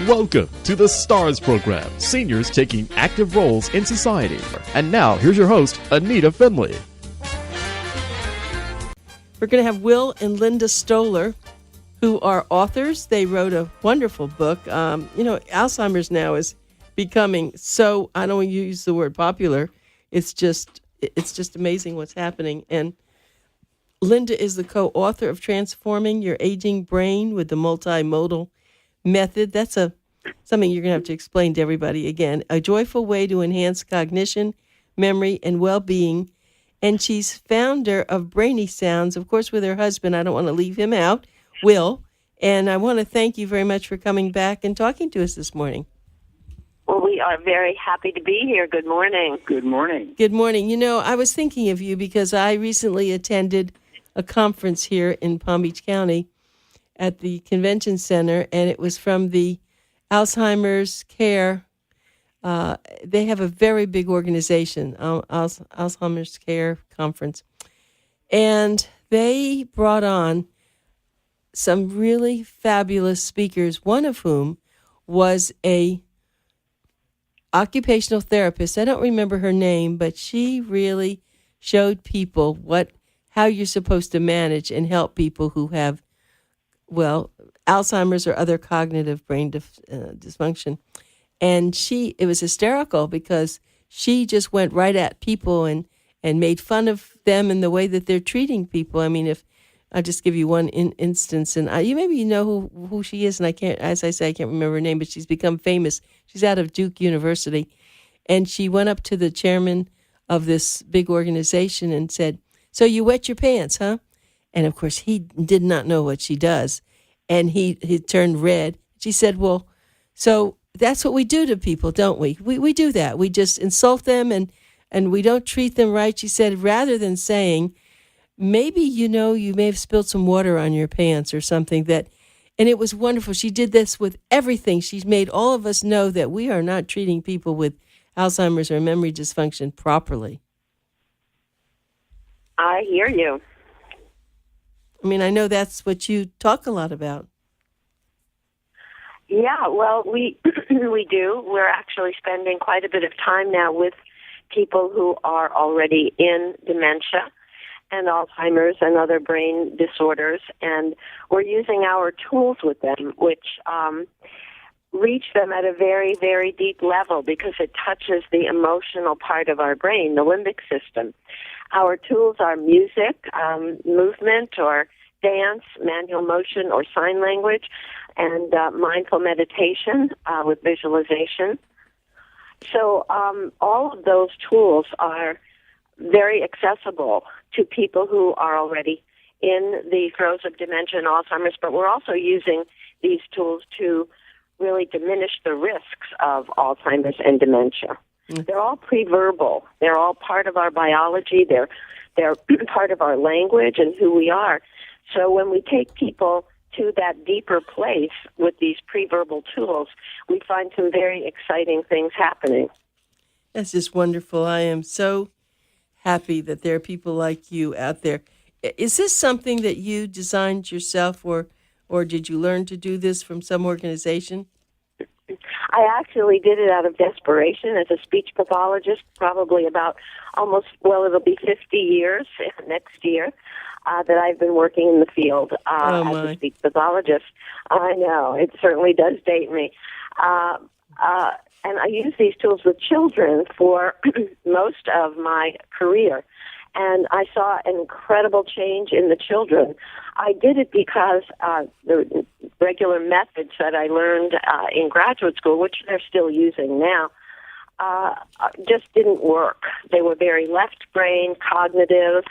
Welcome to the STARS program, seniors taking active roles in society. And now, here's your host, ANITA FINLEY. We're going to have Will and Linda Stoler, who are authors. They wrote a wonderful book. Alzheimer's now is becoming so, I don't use the word popular, it's just amazing what's happening. And Linda is the co-author of Transforming Your Aging Brain with the Multi-Modal Method. That's something you're going to have to explain to everybody again. A joyful way to enhance cognition, memory, and well-being. And she's founder of Brainysounds, of course, with her husband. I don't want to leave him out, Will. And I want to thank you very much for coming back and talking to us this morning. Well, we are very happy to be here. Good morning. Good morning. Good morning. You know, I was thinking of you because I recently attended a conference here in Palm Beach County at the convention center, and it was from the Alzheimer's Care. They have a very big organization, Alzheimer's Care Conference. And they brought on some really fabulous speakers, one of whom was a occupational therapist. I don't remember her name, but she really showed people how you're supposed to manage and help people who have, Alzheimer's or other cognitive brain dysfunction. And it was hysterical because she just went right at people and made fun of them and the way that they're treating people. I mean, if I'll just give you one instance, and you know who she is, and I can't remember her name, but she's become famous. She's out of Duke University, and she went up to the chairman of this big organization and said, "So you wet your pants, huh?" And of course, he did not know what she does, and he turned red. She said, "Well, so that's what we do to people, don't we? We do that. We just insult them and we don't treat them right." She said, rather than saying, maybe, you may have spilled some water on your pants or something and it was wonderful. She did this with everything. She's made all of us know that we are not treating people with Alzheimer's or memory dysfunction properly. I hear you. I mean, I know that's what you talk a lot about. Yeah, well, we do. We're actually spending quite a bit of time now with people who are already in dementia and Alzheimer's and other brain disorders, and we're using our tools with them, which reach them at a very, very deep level because it touches the emotional part of our brain, the limbic system. Our tools are music, movement or dance, manual motion or sign language, and mindful meditation with visualization. So all of those tools are very accessible to people who are already in the throes of dementia and Alzheimer's, but we're also using these tools to really diminish the risks of Alzheimer's and dementia. They're all pre-verbal. They're all part of our biology. They're part of our language and who we are. So when we take people to that deeper place with these pre-verbal tools, we find some very exciting things happening. That's just wonderful. I am so happy that there are people like you out there. Is this something that you designed yourself, or did you learn to do this from some organization? I actually did it out of desperation as a speech pathologist, probably about it'll be 50 years next year that I've been working in the field as a speech pathologist. I know, it certainly does date me. And I use these tools with children for most of my career. And I saw an incredible change in the children. I did it because the regular methods that I learned in graduate school, which they're still using now, just didn't work. They were very left brain, cognitive,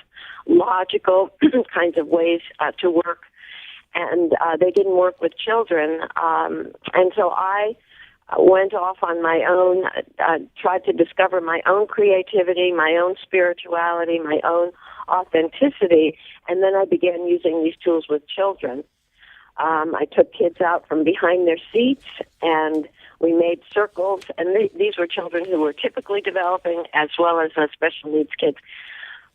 logical kinds of ways to work, and they didn't work with children. And so I went off on my own, tried to discover my own creativity, my own spirituality, my own authenticity, and then I began using these tools with children. I took kids out from behind their seats, and we made circles, and these were children who were typically developing as well as special needs kids.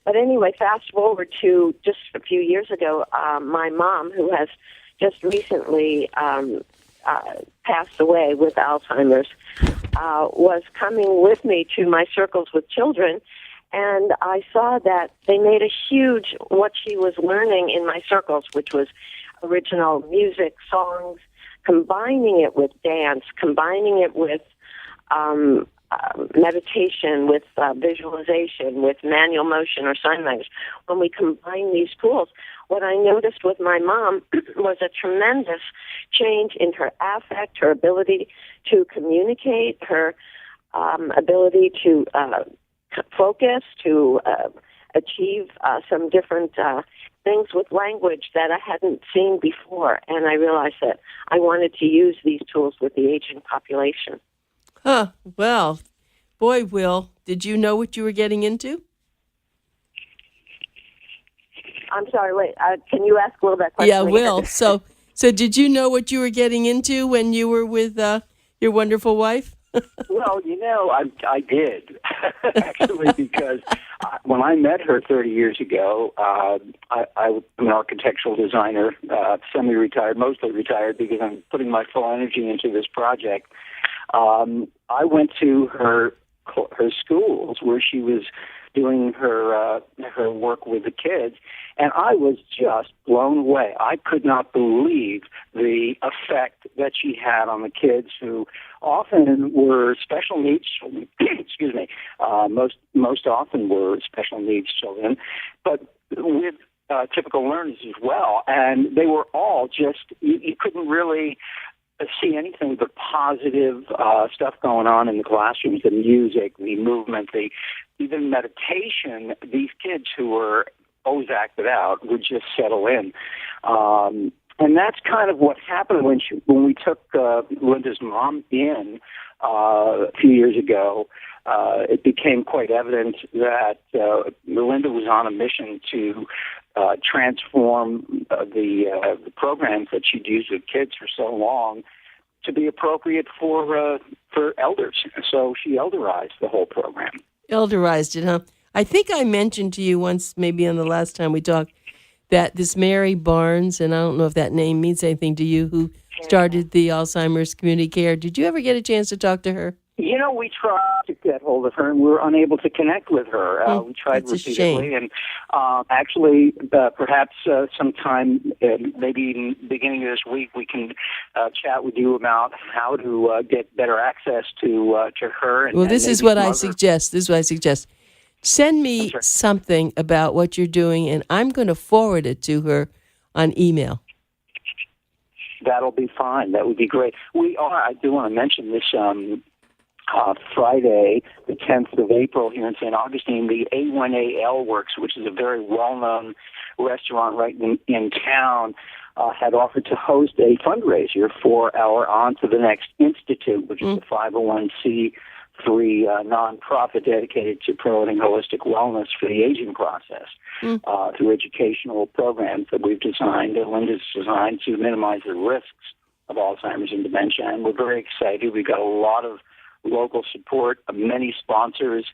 But anyway, fast forward to just a few years ago, my mom, who has just recently passed away with Alzheimer's, was coming with me to my circles with children, and I saw that they made a huge, what she was learning in my circles, which was original music, songs, combining it with dance, combining it with meditation, with visualization, with manual motion or sign language. When we combine these tools, what I noticed with my mom was a tremendous change in her affect, her ability to communicate, her ability to focus, to achieve some different things with language that I hadn't seen before. And I realized that I wanted to use these tools with the aging population. Huh. Well, boy, Will, did you know what you were getting into? I'm sorry, wait, can you ask a little bit question? Yeah, Will. So did you know what you were getting into when you were with your wonderful wife? Well, I did, actually, because when I met her 30 years ago, I'm an architectural designer, semi-retired, mostly retired, because I'm putting my full energy into this project. I went to her schools where she was doing her work with the kids, and I was just blown away. I could not believe the effect that she had on the kids, who often were special needs children. Excuse me. Most often were special needs children, but with typical learners as well. And they were all just, you couldn't really see anything but positive stuff going on in the classrooms, the music, the movement, even meditation. These kids who were always acted out would just settle in. And that's kind of what happened when we took Linda's mom in a few years ago. It became quite evident that Linda was on a mission to transform the programs that she'd used with kids for so long to be appropriate for elders. So she elderized the whole program. Elderized it, huh? I think I mentioned to you once, maybe on the last time we talked, that this Mary Barnes, and I don't know if that name means anything to you, who started the Alzheimer's Community Care. Did you ever get a chance to talk to her? We tried to get hold of her, and we were unable to connect with her. We tried repeatedly, and actually, perhaps sometime, maybe even beginning of this week, we can chat with you about how to get better access to her. Well, this is what I suggest. Send me something about what you're doing, and I'm going to forward it to her on email. That'll be fine. That would be great. I do want to mention this Friday, the 10th of April here in St. Augustine, the A1AL Works, which is a very well-known restaurant right in town, had offered to host a fundraiser for our On to the Next Institute, which is a 501c3 nonprofit dedicated to promoting holistic wellness for the aging process through educational programs that we've designed, that Linda's designed to minimize the risks of Alzheimer's and dementia. And we're very excited. We've got a lot of local support, many sponsors,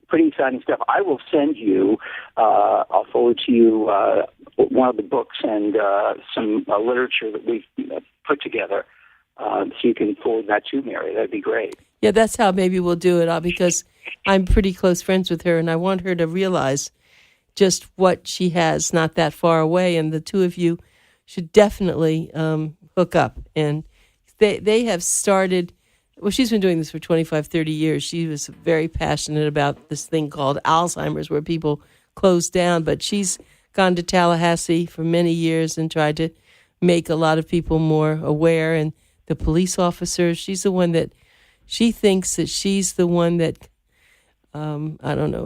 pretty exciting stuff. I will send you, I'll forward to you one of the books and some literature that we've put together, so you can forward that to Mary. That'd be great. Yeah, that's how maybe we'll do it, because I'm pretty close friends with her, and I want her to realize just what she has not that far away, and the two of you should definitely hook up. And they have started, well, she's been doing this for 25, 30 years. She was very passionate about this thing called Alzheimer's, where people close down, but she's gone to Tallahassee for many years and tried to make a lot of people more aware. And the police officers, she's the one that, she thinks that she's the one that,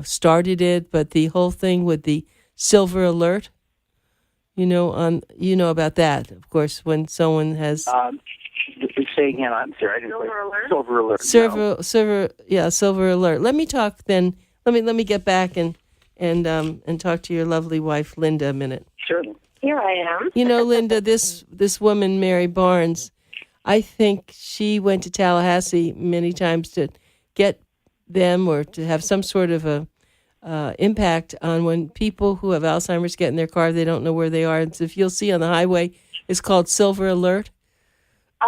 started it, but the whole thing with the silver alert, about that, of course, when someone has... Say again, I'm sorry. Silver alert. Silver alert. Let me talk then. Let me get back and talk to your lovely wife, Linda, a minute. Sure. Here I am. Linda, this woman, Mary Barnes, I think she went to Tallahassee many times to get them or to have some sort of a impact on when people who have Alzheimer's get in their car, they don't know where they are. And so if you'll see on the highway, it's called Silver Alert.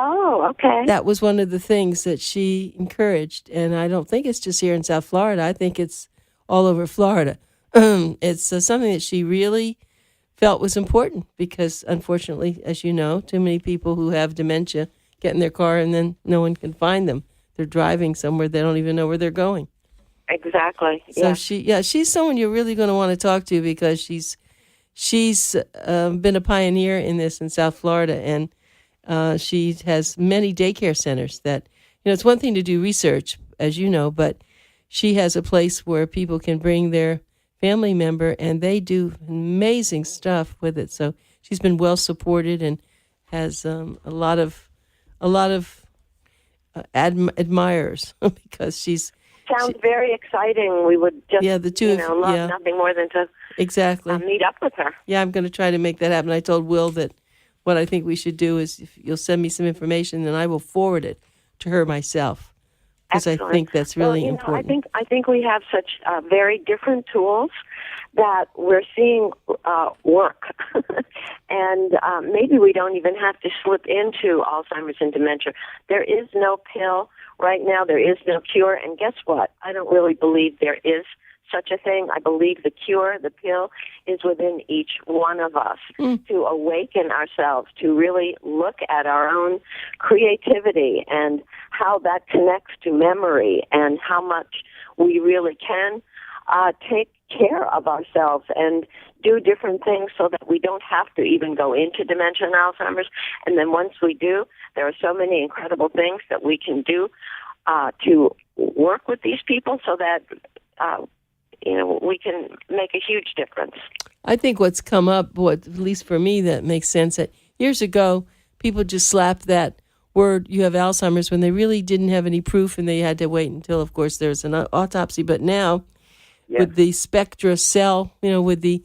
Oh, okay. That was one of the things that she encouraged. And I don't think it's just here in South Florida. I think it's all over Florida. It's something that she really felt was important because, unfortunately, as you know, too many people who have dementia get in their car and then no one can find them. They're driving somewhere they don't even know where they're going. Exactly. So she's someone you're really going to want to talk to because she's been a pioneer in this in South Florida, and she has many daycare centers that, it's one thing to do research, as you know, but she has a place where people can bring their family member and they do amazing stuff with it. So she's been well supported and has a lot of admirers because sounds very exciting. We would just love nothing more than to meet up with her. Yeah, I'm going to try to make that happen. I told Will that what I think we should do is if you'll send me some information, then I will forward it to her myself because I think that's really important. I think we have such very different tools that we're seeing work, and maybe we don't even have to slip into Alzheimer's and dementia. There is no pill right now. There is no cure, and guess what? I don't really believe there is such a thing. I believe the cure, the pill, is within each one of us to awaken ourselves, to really look at our own creativity and how that connects to memory and how much we really can take care of ourselves and do different things so that we don't have to even go into dementia and Alzheimer's. And then once we do, there are so many incredible things that we can do to work with these people so that we can make a huge difference. I think what's come up, at least for me, that makes sense, that years ago, people just slapped that word, you have Alzheimer's, when they really didn't have any proof and they had to wait until, of course, there's an autopsy. But now, with the spectra cell, with the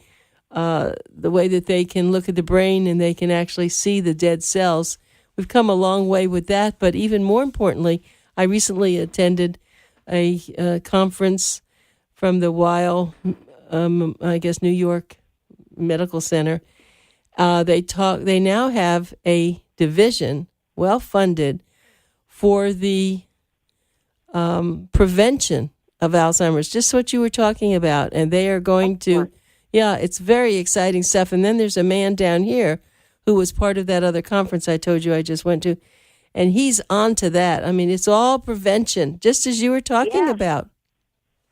way that they can look at the brain and they can actually see the dead cells, we've come a long way with that. But even more importantly, I recently attended a conference from the Weill, New York Medical Center. They now have a division, well funded, for the prevention of Alzheimer's, just what you were talking about. And they are going to, it's very exciting stuff. And then there's a man down here who was part of that other conference I told you I just went to, and he's on to that. I mean, it's all prevention, just as you were talking about.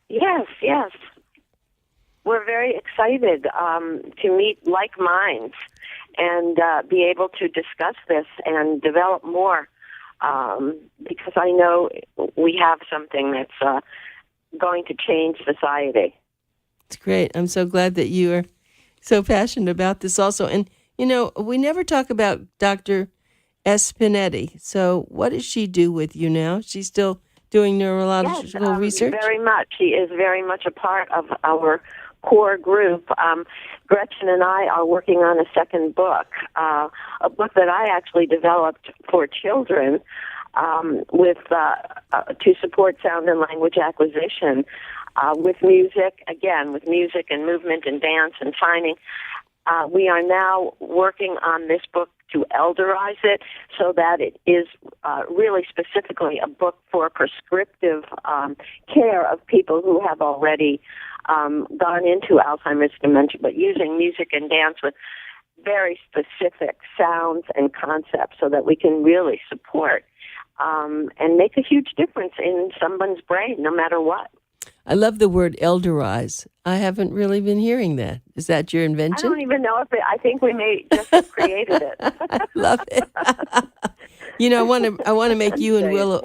Yes. We're very excited to meet like minds and be able to discuss this and develop more because I know we have something that's going to change society. It's great. I'm so glad that you are so passionate about this also. And, we never talk about Dr. S. Pinetti. So what does she do with you now? She's still doing neurological research? Very much. She is very much a part of our core group. Gretchen and I are working on a second book, a book that I actually developed for children to support sound and language acquisition with music and movement and dance and signing. We are now working on this book to elderize it so that it is really specifically a book for prescriptive care of people who have already gone into Alzheimer's dementia, but using music and dance with very specific sounds and concepts so that we can really support and make a huge difference in someone's brain, no matter what. I love the word elderize. I haven't really been hearing that. Is that your invention? I don't even know I think we may just have created it. I love it. I want to make you and Will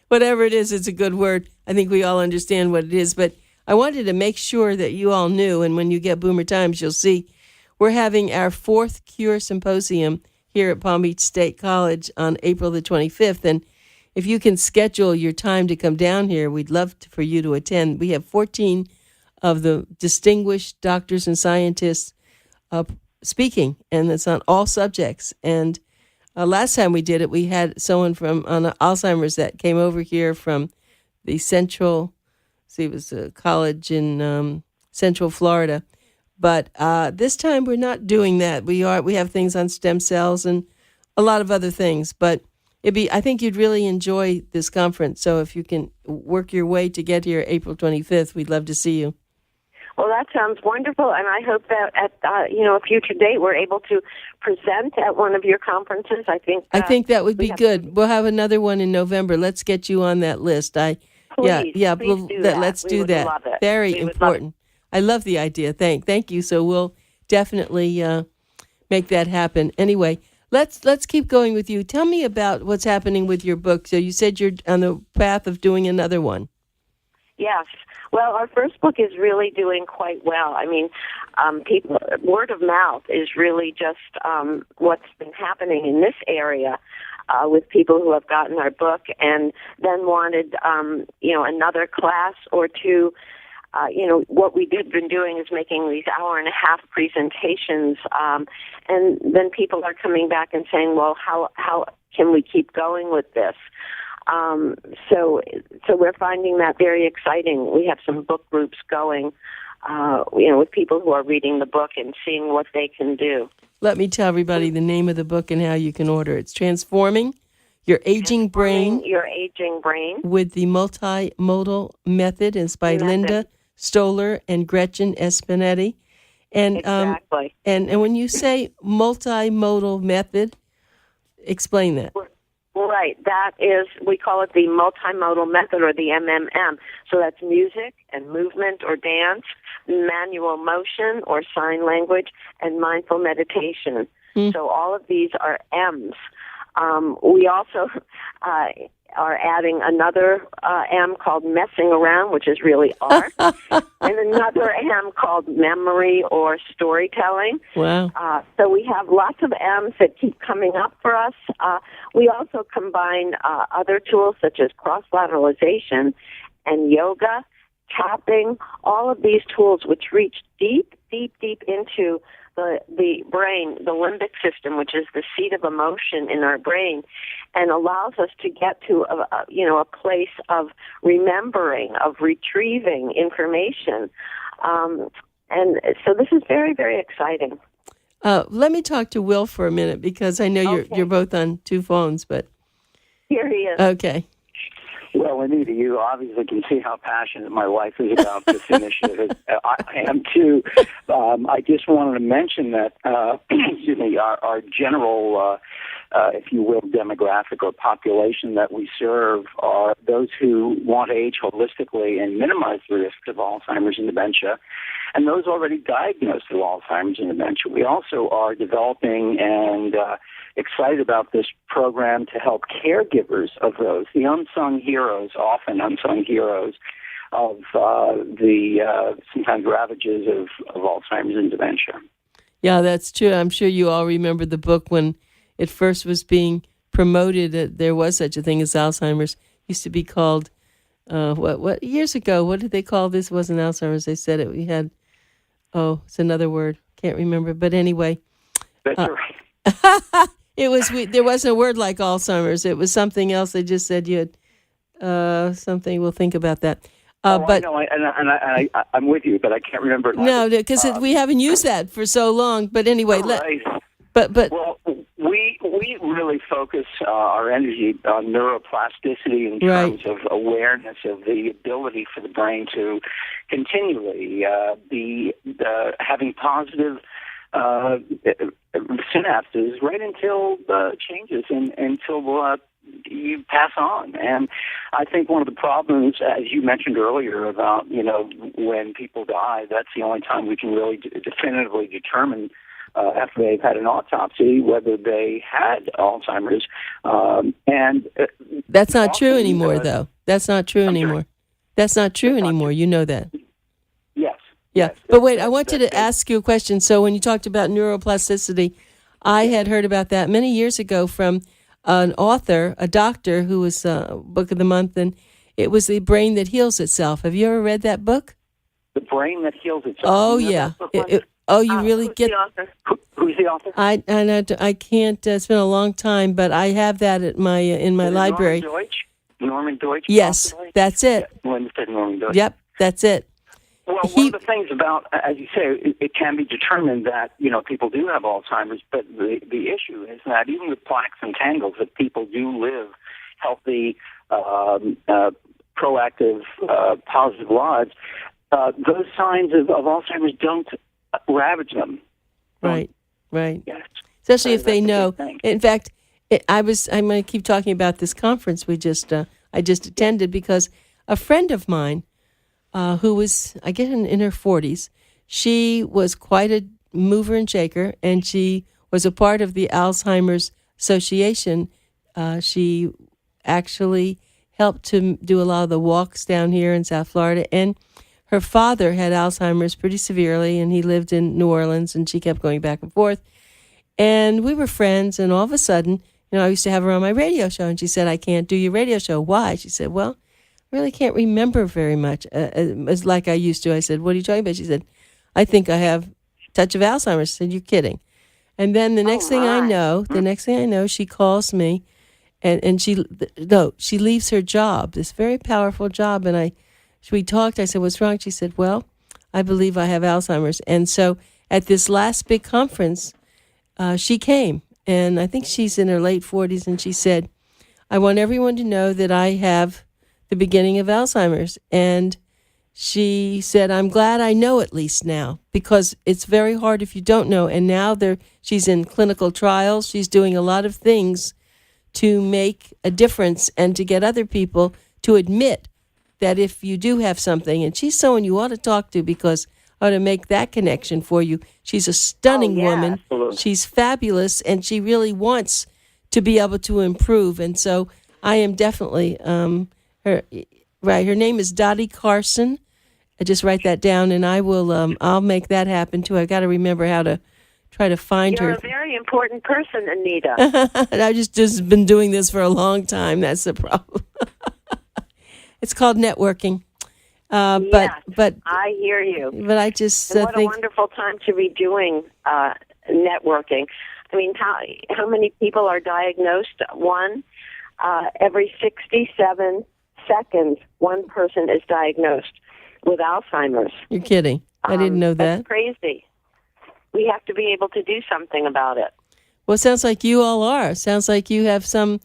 whatever it is, it's a good word. I think we all understand what it is, but I wanted to make sure that you all knew, and when you get Boomer Times, you'll see we're having our 4th Cure Symposium here at Palm Beach State College on April the 25th, and if you can schedule your time to come down here, we'd love for you to attend. We have 14 of the distinguished doctors and scientists speaking, and it's on all subjects. And last time we did it, we had someone on Alzheimer's that came over here from the it was a college in Central Florida. But this time we're not doing that. We have things on stem cells and a lot of other things. But I think you'd really enjoy this conference. So if you can work your way to get here April 25th, we'd love to see you. Well, that sounds wonderful, and I hope that at a future date we're able to present at one of your conferences. I think that would be good. We'll have another one in November. Let's get you on that list. Please do that. Let's do that. Love it. Very important. I love the idea. Thank you. So we'll definitely make that happen. Anyway, let's keep going with you. Tell me about what's happening with your book. So you said you're on the path of doing another one. Yes. Well, our first book is really doing quite well. I mean, word of mouth is really just what's been happening in this area with people who have gotten our book and then wanted, another class or two. What we've been doing is making these hour-and-a-half presentations, and then people are coming back and saying, well, how can we keep going with this? So we're finding that very exciting. We have some book groups going, with people who are reading the book and seeing what they can do. Let me tell everybody the name of the book and how you can order it. It's Transforming Your Aging Brain with the Multi-Modal Method. It's by Linda Stoler and Gretchen Espinetti. And, exactly. And when you say multimodal method, explain that. Right. That is, we call it the multimodal method, or the MMM. So that's music and movement or dance, manual motion or sign language, and mindful meditation. So all of these are M's. We also are adding another M called messing around, which is really R, and another M called memory or storytelling. Wow. So we have lots of M's that keep coming up for us. We also combine other tools such as cross-lateralization and yoga, tapping, all of these tools which reach deep, deep, deep into the brain, the limbic system, which is the seat of emotion in our brain, and allows us to get to a place of remembering, of retrieving information. And so this is very, very exciting. Let me talk to Will for a minute, because I know you're both on two phones, but here he is. Okay. Well, Anita, you obviously can see how passionate my wife is about this initiative. I am too. I just wanted to mention that, our general, if you will, demographic or population that we serve are those who want to age holistically and minimize the risk of Alzheimer's and dementia, and those already diagnosed with Alzheimer's and dementia. We also are developing and excited about this program to help caregivers of those, the often unsung heroes of the sometimes ravages of Alzheimer's and dementia. Yeah, that's true. I'm sure you all remember the book when it first was being promoted. There was such a thing as Alzheimer's. It used to be called, what years ago, what did they call this? It wasn't Alzheimer's. They said it. We had, it's another word. Can't remember. But anyway. That's right. There wasn't a word like Alzheimer's. It was something else. They just said you had something. We'll think about that. But I know, I'm with you, but I can't remember. No, because we haven't used that for so long. But anyway, right. But well, we really focus our energy on neuroplasticity in terms of awareness of the ability for the brain to continually be having positive synapses right until changes and until you pass on. And I think one of the problems, as you mentioned earlier, about when people die, that's the only time we can really definitively determine after they've had an autopsy whether they had Alzheimer's. That's not true anymore, though. That's not true anymore. That's not true anymore. You know that. Yes. Yeah. Yes, but wait, I wanted to ask you a question. So when you talked about neuroplasticity, I had heard about that many years ago from an author, a doctor, who was Book of the Month, and it was The Brain That Heals Itself. Have you ever read that book? The Brain That Heals Itself. Oh, yeah. You really get... Who's the author? I can't... it's been a long time, but I have that at my in my library. Norman Deutsch? Yes, possibly? that's it. Norman Deutsch. Yep, that's it. Well, one of the things about, as you say, it can be determined that, people do have Alzheimer's, but the issue is that even with plaques and tangles, that people do live healthy, proactive, positive lives, those signs of Alzheimer's don't ravage them. Right. Yes. Especially if they know. In fact, I'm going to keep talking about this conference I just attended, because a friend of mine, who was, I guess, in her 40s, she was quite a mover and shaker, and she was a part of the Alzheimer's Association. She actually helped to do a lot of the walks down here in South Florida, and her father had Alzheimer's pretty severely, and he lived in New Orleans, and she kept going back and forth. And we were friends, and all of a sudden, I used to have her on my radio show, and she said, "I can't do your radio show." Why? She said, "Well, I really can't remember very much as like I used to." I said, "What are you talking about?" She said, "I think I have a touch of Alzheimer's." I said, "You're kidding." And then the next thing I know, she calls me, and she leaves her job, this very powerful job, and we talked. I said, "What's wrong?" She said, "Well, I believe I have Alzheimer's." And so at this last big conference, she came, and I think she's in her late 40s, and she said, "I want everyone to know that I have the beginning of Alzheimer's." And she said, "I'm glad I know at least now, because it's very hard if you don't know." And now she's in clinical trials. She's doing a lot of things to make a difference and to get other people to admit that if you do have something, and she's someone you ought to talk to, because I ought to make that connection for you. She's a stunning woman. Absolutely. She's fabulous, and she really wants to be able to improve. And so I am definitely her name is Dottie Carson. I just write that down, and I will. I'll make that happen too. I got to remember how to try to find her. You're a very important person, Anita. I've just been doing this for a long time. That's the problem. It's called networking. Yes, but I hear you. But I just and what think a wonderful time to be doing networking. I mean, how many people are diagnosed? One every 67 seconds, one person is diagnosed with Alzheimer's. You're kidding. I didn't know that. That's crazy. We have to be able to do something about it. Well, it sounds like you all are. Sounds like you have some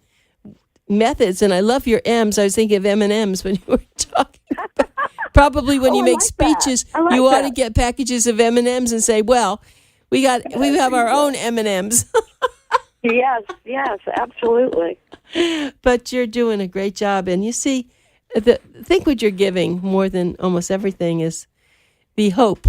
methods, and I love your M's. I was thinking of M&M's when you were talking about. Probably when you make speeches, you ought to get packages of M&M's and say, "Well, we have our own M&M's." Yes, absolutely. But you're doing a great job, and you see, I think what you're giving more than almost everything is the hope.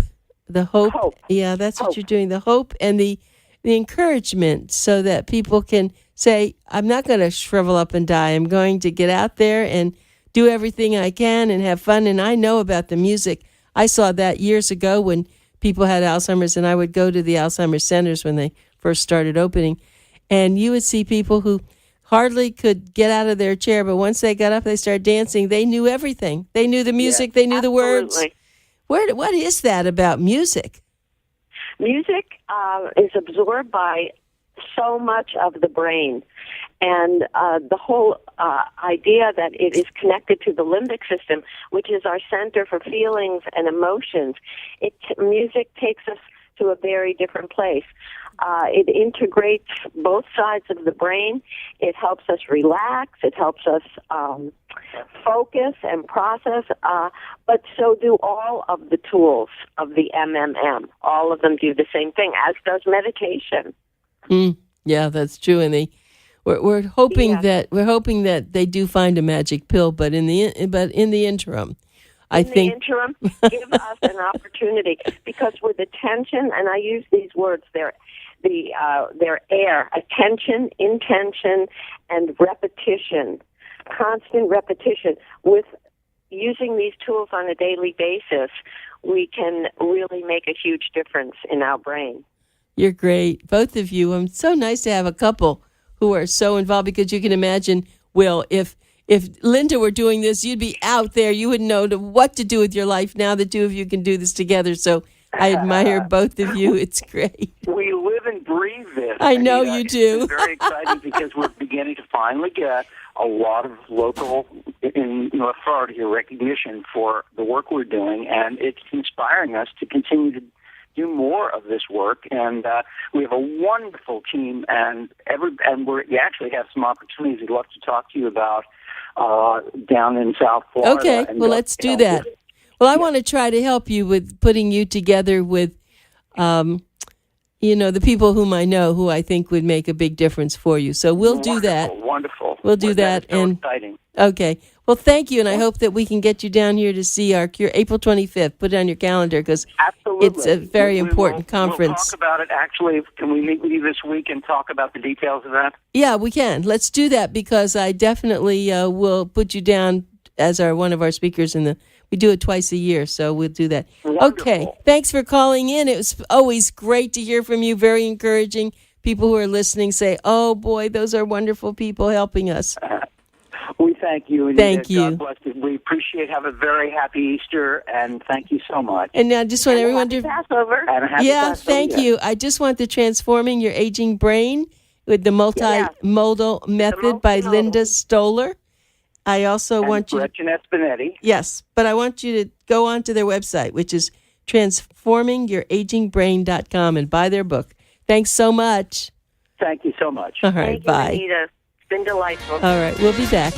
The hope. Yeah, that's what you're doing. The hope and the encouragement, so that people can say, "I'm not going to shrivel up and die. I'm going to get out there and do everything I can and have fun." And I know about the music. I saw that years ago when people had Alzheimer's, and I would go to the Alzheimer's centers when they first started opening, and you would see people who hardly could get out of their chair, but once they got up, they started dancing. They knew everything. They knew the music. They knew the words. What is that about music? Music is absorbed by so much of the brain. And the whole idea that it is connected to the limbic system, which is our center for feelings and emotions, music takes us to a very different place. It integrates both sides of the brain. It helps us relax. It helps us focus and process. But so do all of the tools of the MMM. All of them do the same thing, as does meditation. Yeah, that's true. And we're hoping that they do find a magic pill. But in the interim, I think in the interim, give us an opportunity, because with attention, and I use these words, they're attention, intention, and repetition, constant repetition. With using these tools on a daily basis, we can really make a huge difference in our brain. You're great, both of you. It's so nice to have a couple who are so involved, because you can imagine, Will, if Linda were doing this, you'd be out there. You wouldn't know what to do with your life. Now the two of you can do this together. So I admire both of you. It's great. We live and breathe this. I know you do. It's very exciting because we're beginning to finally get a lot of local in North Florida here recognition for the work we're doing, and it's inspiring us to continue to do more of this work. And we have a wonderful team, and we actually have some opportunities we'd love to talk to you about down in South Florida. Okay, well, let's do that. Well, I want to try to help you with putting you together with, the people whom I know who I think would make a big difference for you. So we'll do that. Wonderful. We'll do that. So exciting. Okay. Well, thank you, and I hope that we can get you down here to see our cure April 25th. Put it on your calendar because it's a very important conference. We'll talk about it. Actually, can we meet with you this week and talk about the details of that? Yeah, we can. Let's do that because I definitely will put you down as one of our speakers we do it twice a year, so we'll do that. Wonderful. Okay. Thanks for calling in. It was always great to hear from you. Very encouraging. People who are listening say, "Oh boy, those are wonderful people helping us." We thank you. And thank you. God bless you. We appreciate. Have a very happy Easter, and thank you so much. And I just want everyone to Passover. And a happy Passover. Thank you. I just want the Transforming Your Aging Brain with the Multi-Modal Method by Linda Stoler. I also want you. Gretchen Espinetti. Yes, but I want you to go onto their website, which is transformingyouragingbrain.com, and buy their book. Thanks so much. Thank you so much. All right, Thank bye. you, Anita. It's been delightful. All right, we'll be back.